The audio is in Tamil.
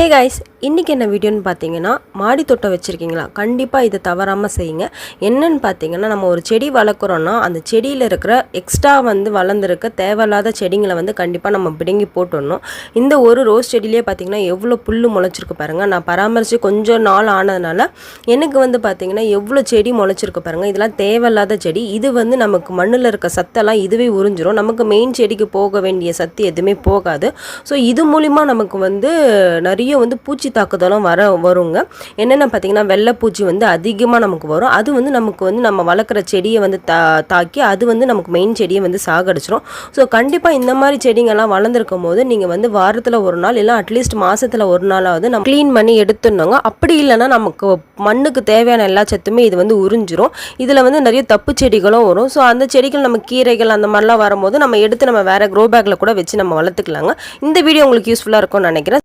ஹே கைஸ், இன்றைக்கி என்ன வீடியோன்னு பார்த்தீங்கன்னா, மாடி தோட்டம் வச்சுருக்கீங்களா? கண்டிப்பாக இதை தவறாமல் செய்யுங்க. என்னன்னு பார்த்தீங்கன்னா, நம்ம ஒரு செடி வளர்க்குறோன்னா அந்த செடியில் இருக்கிற எக்ஸ்ட்ரா வளர்ந்துருக்க தேவையில்லாத செடிங்களை கண்டிப்பாக நம்ம பிடுங்கி போட்டுடணும். இந்த ஒரு ரோஸ் செடியிலே பார்த்தீங்கன்னா எவ்வளோ புல் முளைச்சிருக்கு பாருங்கள். நான் பராமரித்து கொஞ்சம் நாள் ஆனதுனால எனக்கு பார்த்தீங்கன்னா எவ்வளோ செடி முளைச்சிருக்கு பாருங்கள். இதெல்லாம் தேவையில்லாத செடி. இது நமக்கு மண்ணில் இருக்க சத்தெல்லாம் இதுவே உறிஞ்சிரும். நமக்கு மெயின் செடிக்கு போக வேண்டிய சத்து எதுவுமே போகாது. ஸோ இது மூலிமா நமக்கு நிறைய பூச்சி தாக்குதலும் வருங்க. என்னென்ன பார்த்தீங்கன்னா வெள்ளைப்பூச்சி அதிகமாக நமக்கு வரும். அது நமக்கு நம்ம வளர்க்குற செடியை தாக்கி அது நமக்கு மெயின் செடியை சாகடிச்சிடும். ஸோ கண்டிப்பாக இந்த மாதிரி செடிங்கள்லாம் வளர்ந்துருக்கும் போது நீங்கள் வாரத்தில் ஒரு நாள் இல்லை அட்லீஸ்ட் மாதத்தில் ஒரு நாளாவது நம்ம க்ளீன் பண்ணி எடுத்துடணுங்க. அப்படி இல்லைன்னா நமக்கு மண்ணுக்கு தேவையான எல்லா சத்துமே இது உறிஞ்சிரும். இதில் நிறைய தப்பு செடிகளும் வரும். ஸோ அந்த செடிகள் நம்ம கீரைகள் அந்த மாதிரிலாம் வரும்போது நம்ம எடுத்து நம்ம வேறு க்ரோ பேக்கில் கூட வச்சு நம்ம வளர்த்துக்கலாங்க. இந்த வீடியோ உங்களுக்கு யூஸ்ஃபுல்லாக இருக்கும்னு நினைக்கிறேன்.